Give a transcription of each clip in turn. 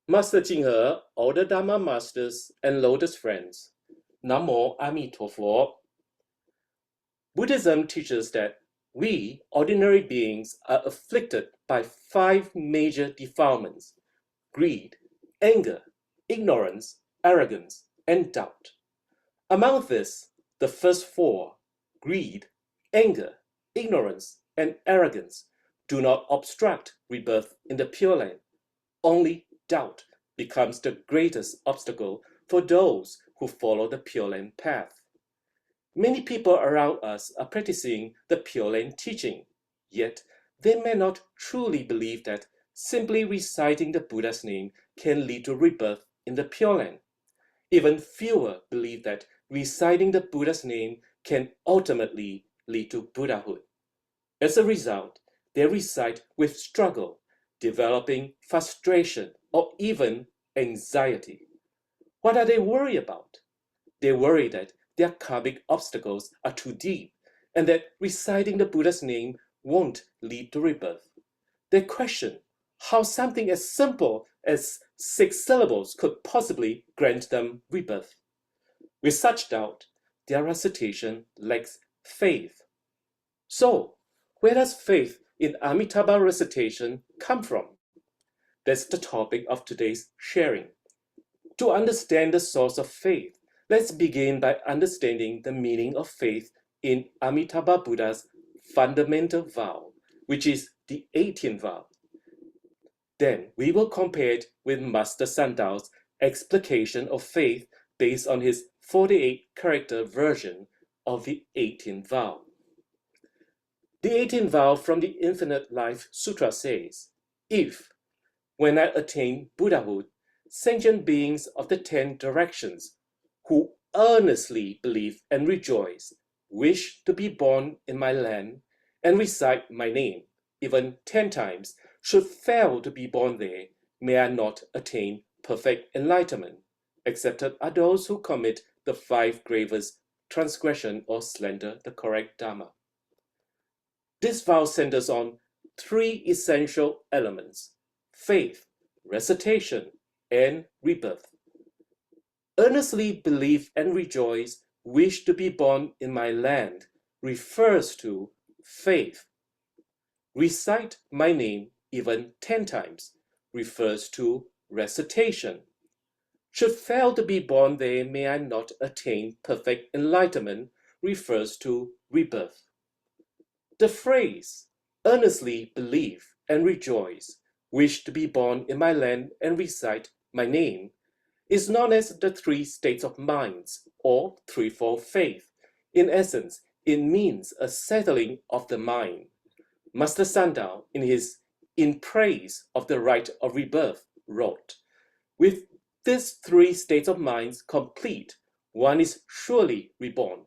Master Jinghe, all the Dharma masters, and lotus friends. Namo Amituofo. Buddhism teaches that we, ordinary beings, are afflicted by 5 major defilements: greed, anger, ignorance, arrogance, and doubt. Among these, the first 4, greed, anger, ignorance, and arrogance, do not obstruct rebirth in the Pure Land. Only doubt becomes the greatest obstacle for those who follow the Pure Land path. Many people around us are practicing the Pure Land teaching, yet they may not truly believe that simply reciting the Buddha's name can lead to rebirth in the Pure Land. Even fewer believe that reciting the Buddha's name can ultimately lead to Buddhahood. As a result, they recite with struggle, developing frustration or even anxiety. What are they worried about? They worry that their karmic obstacles are too deep and that reciting the Buddha's name won't lead to rebirth. They question how something as simple as 6 syllables could possibly grant them rebirth. With such doubt, their recitation lacks faith. So, where does faith in Amitabha-recitation come from? That's the topic of today's sharing. To understand the source of faith, let's begin by understanding the meaning of faith in Amitabha Buddha's fundamental vow, which is the 18th vow. Then we will compare it with Master Sandao's explication of faith based on his 48-character version of the 18th vow. The 18th vow from the Infinite Life Sutra says, if, when I attain Buddhahood, sentient beings of the 10 directions who earnestly believe and rejoice, wish to be born in my land and recite my name, even 10 times, should fail to be born there, may I not attain perfect enlightenment. Excepted are those who commit the 5 gravest transgression or slander the correct Dharma. This vow centers on 3 essential elements: faith, recitation, and rebirth. Earnestly believe and rejoice, wish to be born in my land, refers to faith. Recite my name even 10 times, refers to recitation. Should fail to be born there, may I not attain perfect enlightenment, refers to rebirth. The phrase, earnestly believe and rejoice, wish to be born in my land and recite my name, is known as the 3 states of minds, or threefold faith. In essence, it means a settling of the mind. Master Sandao, in his In Praise of the Right of Rebirth, wrote, with these 3 states of minds complete, one is surely reborn.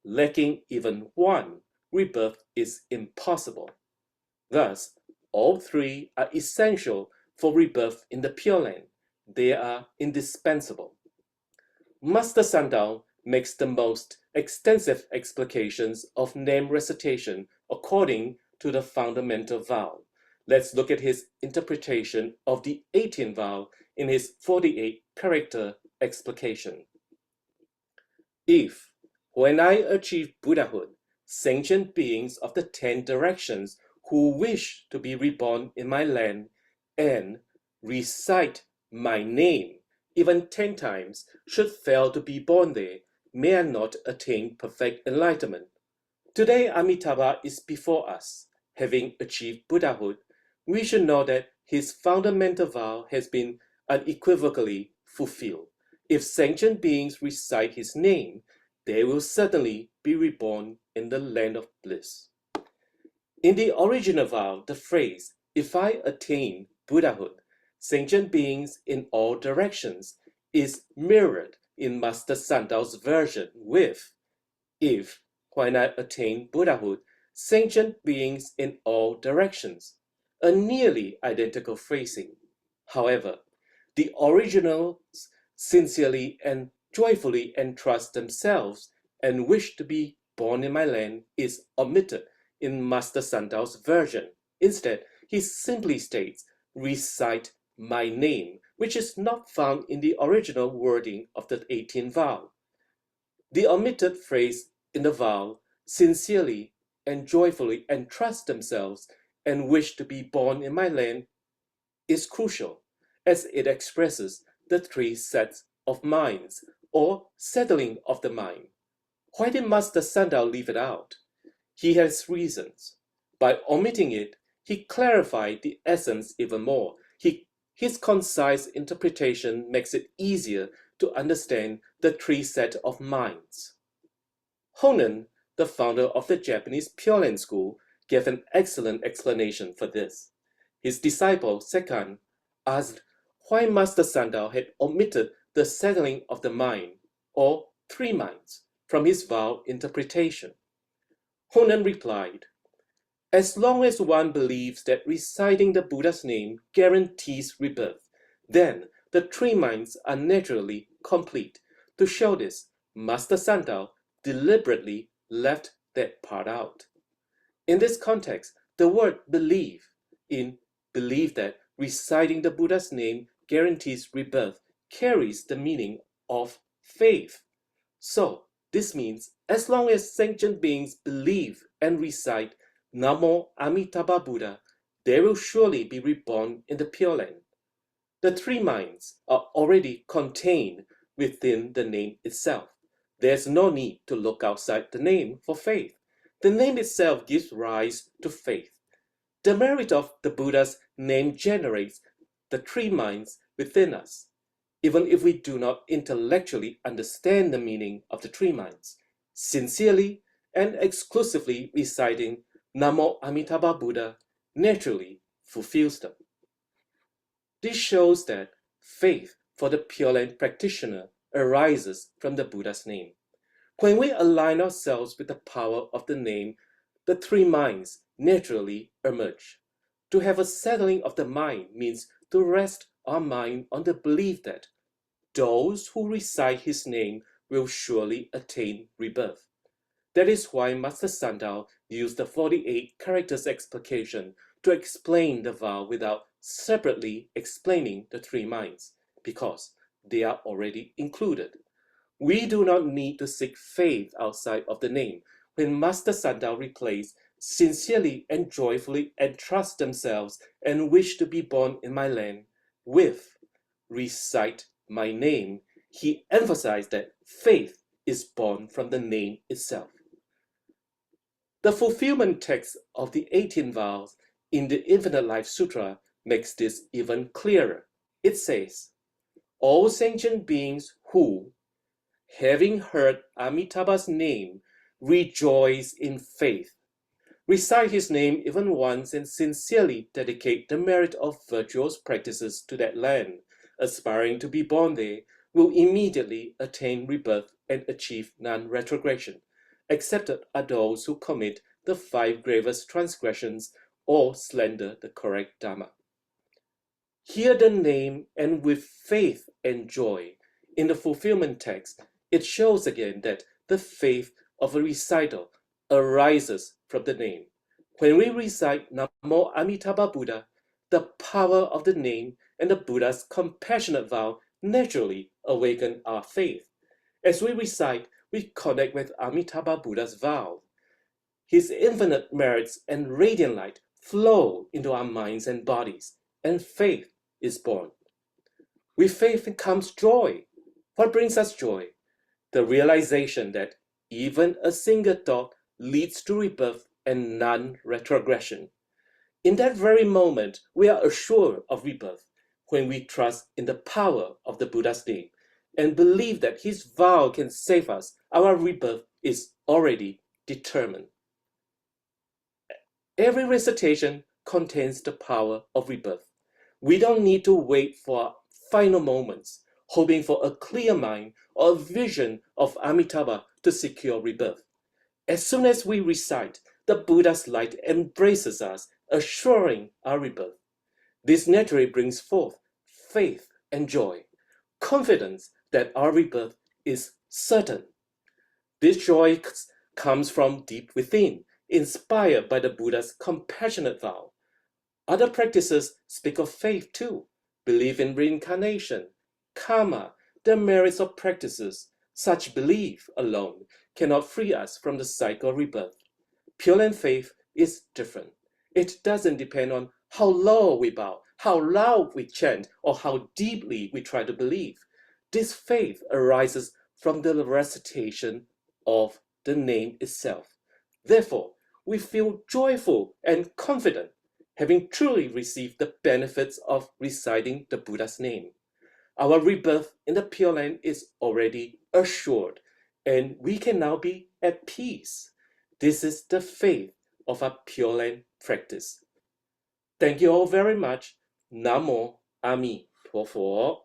Lacking even one, rebirth is impossible. Thus, all 3 are essential for rebirth in the Pure Land. They are indispensable. Master Sandao makes the most extensive explications of name recitation according to the fundamental vow. Let's look at his interpretation of the 18th vow in his 48-character explication. If, when I achieve Buddhahood, sentient beings of the 10 directions who wish to be reborn in my land and recite my name even 10 times should fail to be born there, may I not attain perfect enlightenment. Today Amitabha is before us. Having achieved Buddhahood, we should know that his fundamental vow has been unequivocally fulfilled. If sentient beings recite his name, they will certainly be reborn in the land of bliss. In the original vow, the phrase, if I attain Buddhahood, sentient beings in all directions, is mirrored in Master Sandao's version with, if, when I attain Buddhahood, sentient beings in all directions, a nearly identical phrasing. However, the originals sincerely and joyfully entrust themselves and wish to be born in my land is omitted in Master Sandao's version. Instead, he simply states, recite my name, which is not found in the original wording of the 18th vow. The omitted phrase in the vow, sincerely and joyfully entrust themselves and wish to be born in my land, is crucial, as it expresses the three sets of minds, or settling of the mind. Why did Master Sandal leave it out? He has reasons. By omitting it, he clarified the essence even more. His concise interpretation makes it easier to understand the three sets of minds. Honen, the founder of the Japanese Pure Land school, gave an excellent explanation for this. His disciple, Sekan, asked why Master Sandal had omitted the settling of the mind, or three minds, from his vow interpretation. Honen replied, as long as one believes that reciting the Buddha's name guarantees rebirth, then the three minds are naturally complete. To show this, Master Sandal deliberately left that part out. In this context, the word believe, in believe that reciting the Buddha's name guarantees rebirth, carries the meaning of faith. So, this means as long as sentient beings believe and recite Namo Amituofo Buddha, they will surely be reborn in the Pure Land. The three minds are already contained within the name itself. There's no need to look outside the name for faith. The name itself gives rise to faith. The merit of the Buddha's name generates the three minds within us, even if we do not intellectually understand the meaning of the three minds. Sincerely and exclusively reciting Namo Amituofo Buddha naturally fulfills them. This shows that faith for the Pure Land practitioner arises from the Buddha's name. When we align ourselves with the power of the name, the three minds naturally emerge. To have a settling of the mind means to rest our mind on the belief that those who recite his name will surely attain rebirth. That is why Master Sandal used the 48 characters explication to explain the vow without separately explaining the three minds, because they are already included. We do not need to seek faith outside of the name. When Master Sandal replaced sincerely and joyfully entrust themselves and wish to be born in my land with recite my name, he emphasized that faith is born from the name itself. The fulfillment text of the 18 vows in the Infinite Life Sutra makes this even clearer. It says, all sentient beings who, having heard Amitabha's name, rejoice in faith, recite his name even once and sincerely dedicate the merit of virtuous practices to that land, aspiring to be born there, will immediately attain rebirth and achieve non-retrogression. Excepted are those who commit the 5 gravest transgressions or slander the correct Dharma. Hear the name and with faith and joy. In the fulfillment text, it shows again that the faith of a reciter arises from the name. When we recite Namo Amituofo Buddha, the power of the name and the Buddha's compassionate vow naturally awaken our faith. As we recite, we connect with Amitabha Buddha's vow. His infinite merits and radiant light flow into our minds and bodies, and faith is born. With faith comes joy. What brings us joy? The realization that even a single thought leads to rebirth and non-retrogression. In that very moment, we are assured of rebirth when we trust in the power of the Buddha's name and believe that his vow can save us. Our rebirth is already determined. Every recitation contains the power of rebirth. We don't need to wait for final moments, hoping for a clear mind or a vision of Amitabha to secure rebirth. As soon as we recite, the Buddha's light embraces us, assuring our rebirth. This naturally brings forth faith and joy, confidence that our rebirth is certain. This joy comes from deep within, inspired by the Buddha's compassionate vow. Other practices speak of faith too. belief in reincarnation, karma, the merits of practices. Such belief alone cannot free us from the cycle of rebirth. Pure Land faith is different. It doesn't depend on how low we bow, how loud we chant, or how deeply we try to believe. This faith arises from the recitation of the name itself. Therefore, we feel joyful and confident, having truly received the benefits of reciting the Buddha's name. Our rebirth in the Pure Land is already assured, and we can now be at peace. This is the faith of our Pure Land practice. Thank you all very much. Namo Amituofo.